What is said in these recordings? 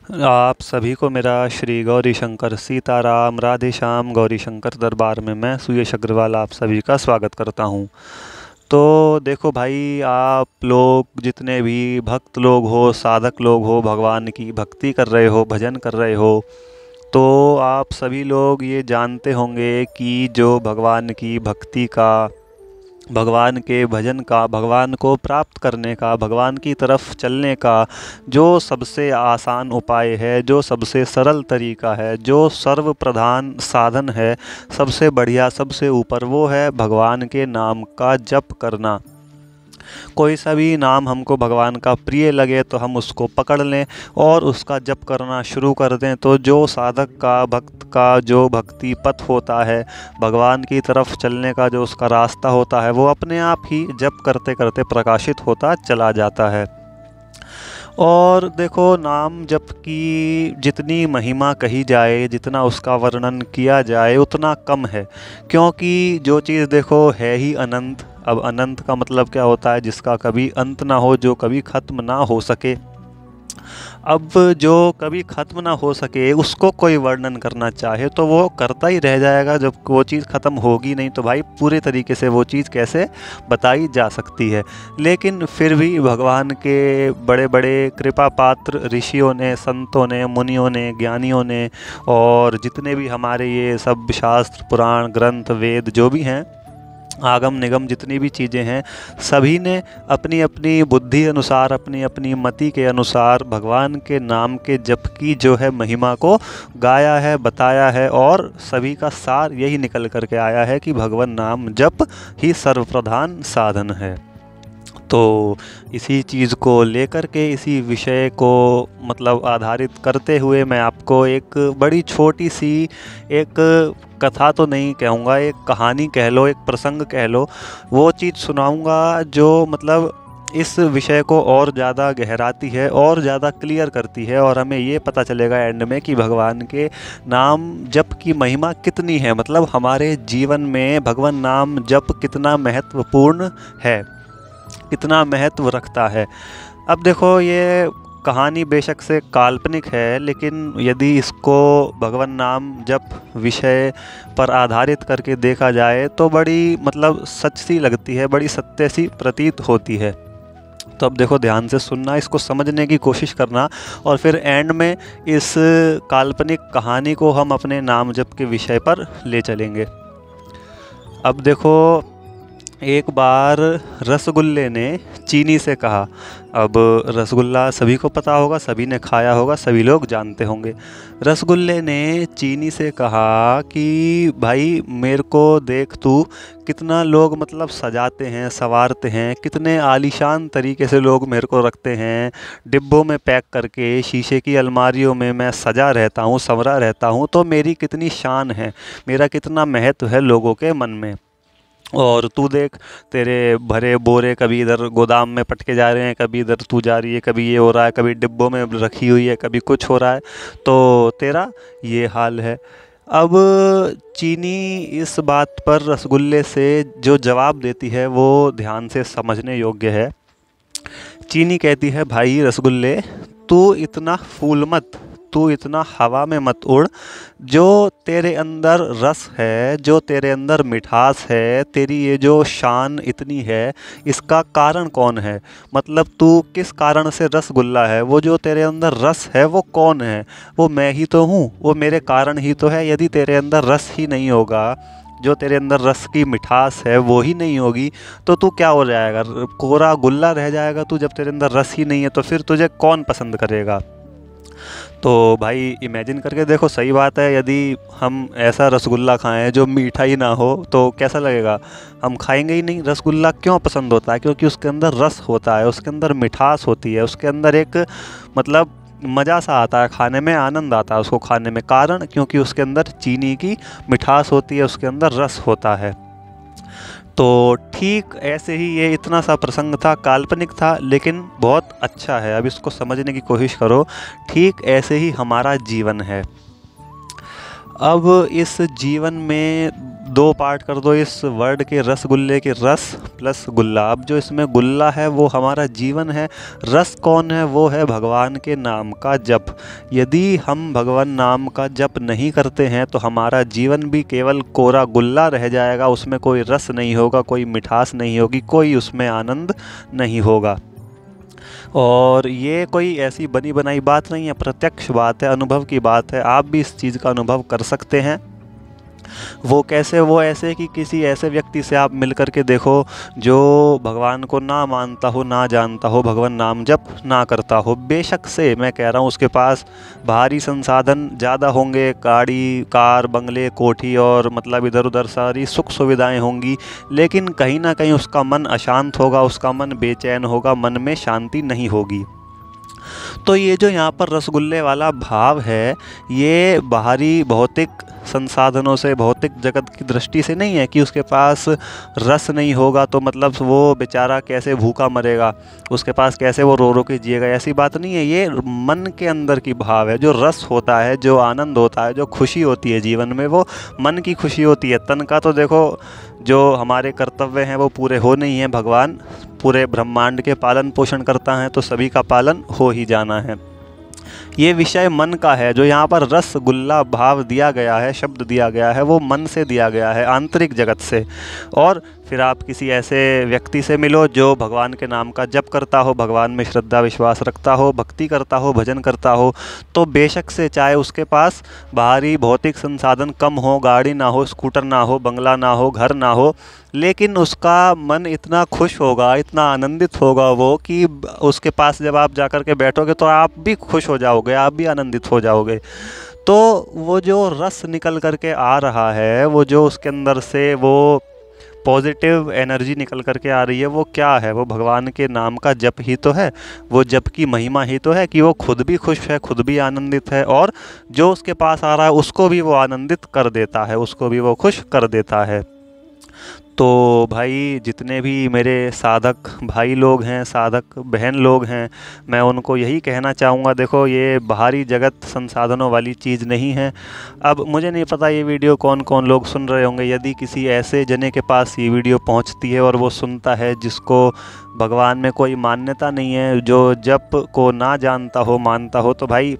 आप सभी को मेरा श्री गौरी शंकर सीताराम राधे श्याम गौरी शंकर दरबार में मैं सुयश अग्रवाल आप सभी का स्वागत करता हूँ। तो देखो भाई, आप लोग जितने भी भक्त लोग हो, साधक लोग हो, भगवान की भक्ति कर रहे हो, भजन कर रहे हो, तो आप सभी लोग ये जानते होंगे कि जो भगवान की भक्ति का, भगवान के भजन का, भगवान को प्राप्त करने का, भगवान की तरफ चलने का जो सबसे आसान उपाय है, जो सबसे सरल तरीका है, जो सर्व प्रधान साधन है, सबसे बढ़िया, सबसे ऊपर, वो है भगवान के नाम का जप करना। कोई सा भी नाम हमको भगवान का प्रिय लगे तो हम उसको पकड़ लें और उसका जप करना शुरू कर दें। तो जो साधक का, भक्त का जो भक्ति पथ होता है, भगवान की तरफ चलने का जो उसका रास्ता होता है, वो अपने आप ही जप करते करते प्रकाशित होता चला जाता है। और देखो, नाम जप की जितनी महिमा कही जाए, जितना उसका वर्णन किया जाए, उतना कम है, क्योंकि जो चीज़ देखो है ही अनंत। अब अनंत का मतलब क्या होता है? जिसका कभी अंत ना हो, जो कभी ख़त्म ना हो सके। अब जो कभी ख़त्म ना हो सके उसको कोई वर्णन करना चाहे तो वो करता ही रह जाएगा। जब वो चीज़ ख़त्म होगी नहीं तो भाई पूरे तरीके से वो चीज़ कैसे बताई जा सकती है। लेकिन फिर भी भगवान के बड़े बड़े कृपा पात्र ऋषियों ने, संतों ने, मुनियों ने, ज्ञानियों ने, और जितने भी हमारे ये सब शास्त्र, पुराण, ग्रंथ, वेद जो भी हैं, आगम निगम जितनी भी चीज़ें हैं, सभी ने अपनी अपनी बुद्धि अनुसार, अपनी अपनी मति के अनुसार भगवान के नाम के जप की जो है महिमा को गाया है, बताया है, और सभी का सार यही निकल करके आया है कि भगवान नाम जप ही सर्वप्रधान साधन है। तो इसी चीज़ को लेकर के, इसी विषय को मतलब आधारित करते हुए मैं आपको एक बड़ी छोटी सी एक कथा तो नहीं कहूँगा, एक कहानी कह लो, एक प्रसंग कह लो, वो चीज़ सुनाऊँगा जो मतलब इस विषय को और ज़्यादा गहराती है और ज़्यादा क्लियर करती है, और हमें ये पता चलेगा एंड में कि भगवान के नाम जप की महिमा कितनी है, मतलब हमारे जीवन में भगवान नाम जप कितना महत्वपूर्ण है, कितना महत्व रखता है। अब देखो, ये कहानी बेशक से काल्पनिक है, लेकिन यदि इसको भगवान नाम जप विषय पर आधारित करके देखा जाए तो बड़ी मतलब सच सी लगती है, बड़ी सत्य सी प्रतीत होती है। तो अब देखो, ध्यान से सुनना, इसको समझने की कोशिश करना, और फिर एंड में इस काल्पनिक कहानी को हम अपने नाम जप के विषय पर ले चलेंगे। अब देखो, एक बार रसगुल्ले ने चीनी से कहा। अब रसगुल्ला सभी को पता होगा, सभी ने खाया होगा, सभी लोग जानते होंगे। रसगुल्ले ने चीनी से कहा कि भाई मेरे को देख, तू कितना लोग मतलब सजाते हैं, संवारते हैं, कितने आलीशान तरीके से लोग मेरे को रखते हैं, डिब्बों में पैक करके, शीशे की अलमारियों में मैं सजा रहता हूँ, संवरा रहता हूँ, तो मेरी कितनी शान है, मेरा कितना महत्व है लोगों के मन में। और तू देख, तेरे भरे बोरे कभी इधर गोदाम में पटके जा रहे हैं, कभी इधर तू जा रही है, कभी ये हो रहा है, कभी डिब्बों में रखी हुई है, कभी कुछ हो रहा है, तो तेरा ये हाल है। अब चीनी इस बात पर रसगुल्ले से जो जवाब देती है वो ध्यान से समझने योग्य है। चीनी कहती है, भाई रसगुल्ले, तू इतना फूल मत, तू इतना हवा में मत उड़। जो तेरे अंदर रस है, जो तेरे अंदर मिठास है, तेरी ये जो शान इतनी है, इसका कारण कौन है? मतलब तू किस कारण से रसगुल्ला है? वो जो तेरे अंदर रस है वो कौन है? वो मैं ही तो हूँ, वो मेरे कारण ही तो है। यदि तेरे अंदर रस ही नहीं होगा, जो तेरे अंदर रस की मिठास है वो ही नहीं होगी, तो तू क्या हो जाएगा? कोरा गुल्ला रह जाएगा तू। जब तेरे अंदर रस ही नहीं है तो फिर तुझे कौन पसंद करेगा? तो भाई इमेजिन करके देखो, सही बात है, यदि हम ऐसा रसगुल्ला खाएं जो मीठा ही ना हो तो कैसा लगेगा? हम खाएंगे ही नहीं। रसगुल्ला क्यों पसंद होता है? क्योंकि उसके अंदर रस होता है, उसके अंदर मिठास होती है, उसके अंदर एक मतलब मज़ा सा आता है, खाने में आनंद आता है उसको खाने में। कारण क्योंकि उसके अंदर चीनी की मिठास होती है, उसके अंदर रस होता है। तो ठीक ऐसे ही ये इतना सा प्रसंग था, काल्पनिक था, लेकिन बहुत अच्छा है। अब इसको समझने की कोशिश करो। ठीक ऐसे ही हमारा जीवन है। अब इस जीवन में दो पार्ट कर दो इस वर्ड के, रसगुल्ले के, रस प्लस गुल्ला। अब जो इसमें गुल्ला है वो हमारा जीवन है, रस कौन है? वो है भगवान के नाम का जप। यदि हम भगवान नाम का जप नहीं करते हैं तो हमारा जीवन भी केवल कोरा गुल्ला रह जाएगा, उसमें कोई रस नहीं होगा, कोई मिठास नहीं होगी, कोई उसमें आनंद नहीं होगा। और ये कोई ऐसी बनी बनाई बात नहीं है, प्रत्यक्ष बात है, अनुभव की बात है। आप भी इस चीज़ का अनुभव कर सकते हैं। वो कैसे? वो ऐसे कि किसी ऐसे व्यक्ति से आप मिल कर के देखो जो भगवान को ना मानता हो, ना जानता हो, भगवान नाम जप ना करता हो। बेशक से मैं कह रहा हूँ उसके पास बाहरी संसाधन ज़्यादा होंगे, गाड़ी, कार, बंगले, कोठी और मतलब इधर उधर सारी सुख सुविधाएं होंगी, लेकिन कहीं ना कहीं उसका मन अशांत होगा, उसका मन बेचैन होगा, मन में शांति नहीं होगी। तो ये जो यहाँ पर रसगुल्ले वाला भाव है, ये बाहरी भौतिक संसाधनों से, भौतिक जगत की दृष्टि से नहीं है कि उसके पास रस नहीं होगा तो मतलब वो बेचारा कैसे भूखा मरेगा, उसके पास कैसे वो रो रो के जिएगा, ऐसी बात नहीं है। ये मन के अंदर की भाव है। जो रस होता है, जो आनंद होता है, जो खुशी होती है जीवन में, वो मन की खुशी होती है। तन का तो देखो जो हमारे कर्तव्य हैं वो पूरे हो नहीं हैं, भगवान पूरे ब्रह्मांड के पालन पोषण करता है तो सभी का पालन हो ही जाना है। ये विषय मन का है। जो यहाँ पर रसगुल्ला भाव दिया गया है, शब्द दिया गया है, वो मन से दिया गया है, आंतरिक जगत से। और फिर आप किसी ऐसे व्यक्ति से मिलो जो भगवान के नाम का जप करता हो, भगवान में श्रद्धा विश्वास रखता हो, भक्ति करता हो, भजन करता हो, तो बेशक से चाहे उसके पास बाहरी भौतिक संसाधन कम हो, गाड़ी ना हो, स्कूटर ना हो, बंगला ना हो, घर ना हो, लेकिन उसका मन इतना खुश होगा, इतना आनंदित होगा वो कि उसके पास जब आप जाकर के बैठोगे तो आप भी खुश हो जाओगे, आप भी आनंदित हो जाओगे। तो वो जो रस निकल करके आ रहा है, वो जो उसके अंदर से वो पॉजिटिव एनर्जी निकल करके आ रही है, वो क्या है? वो भगवान के नाम का जप ही तो है। वो जप की महिमा ही तो है कि वो खुद भी खुश है, खुद भी आनंदित है, और जो उसके पास आ रहा है उसको भी वो आनंदित कर देता है, उसको भी वो खुश कर देता है। तो भाई जितने भी मेरे साधक भाई लोग हैं, साधक बहन लोग हैं, मैं उनको यही कहना चाहूँगा, देखो ये बाहरी जगत संसाधनों वाली चीज़ नहीं है। अब मुझे नहीं पता ये वीडियो कौन कौन लोग सुन रहे होंगे। यदि किसी ऐसे जने के पास ये वीडियो पहुंचती है और वो सुनता है जिसको भगवान में कोई मान्यता नहीं है, जो जप को ना जानता हो, मानता हो, तो भाई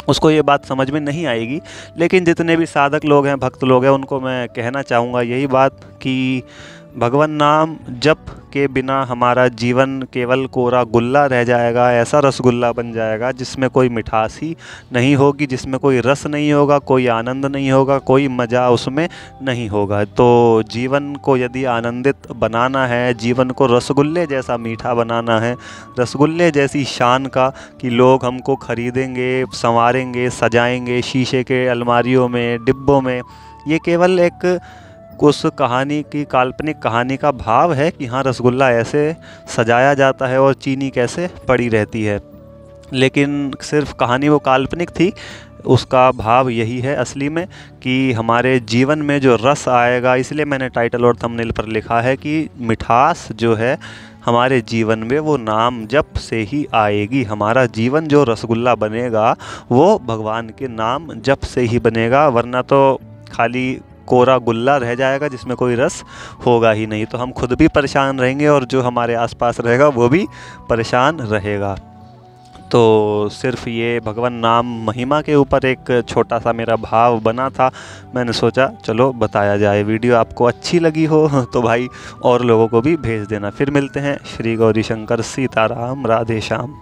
उसको ये बात समझ में नहीं आएगी। लेकिन जितने भी साधक लोग हैं, भक्त लोग हैं, उनको मैं कहना चाहूँगा यही बात कि भगवान नाम जप के बिना हमारा जीवन केवल कोरा गुल्ला रह जाएगा, ऐसा रसगुल्ला बन जाएगा जिसमें कोई मिठास ही नहीं होगी, जिसमें कोई रस नहीं होगा, कोई आनंद नहीं होगा, कोई मज़ा उसमें नहीं होगा। तो जीवन को यदि आनंदित बनाना है, जीवन को रसगुल्ले जैसा मीठा बनाना है, रसगुल्ले जैसी शान का कि लोग हमको खरीदेंगे, संवारेंगे, सजाएंगे शीशे के अलमारियों में, डिब्बों में, ये केवल एक उस कहानी की, काल्पनिक कहानी का भाव है कि हाँ रसगुल्ला ऐसे सजाया जाता है और चीनी कैसे पड़ी रहती है। लेकिन सिर्फ कहानी वो काल्पनिक थी, उसका भाव यही है असली में कि हमारे जीवन में जो रस आएगा। इसलिए मैंने टाइटल और थंबनेल पर लिखा है कि मिठास जो है हमारे जीवन में वो नाम जप से ही आएगी। हमारा जीवन जो रसगुल्ला बनेगा वो भगवान के नाम जप से ही बनेगा, वरना तो खाली कोरा गुल्ला रह जाएगा जिसमें कोई रस होगा ही नहीं। तो हम खुद भी परेशान रहेंगे और जो हमारे आसपास रहेगा वो भी परेशान रहेगा। तो सिर्फ ये भगवान नाम महिमा के ऊपर एक छोटा सा मेरा भाव बना था, मैंने सोचा चलो बताया जाए। वीडियो आपको अच्छी लगी हो तो भाई और लोगों को भी भेज देना। फिर मिलते हैं। श्री गौरी शंकर सीताराम, राधे श्याम।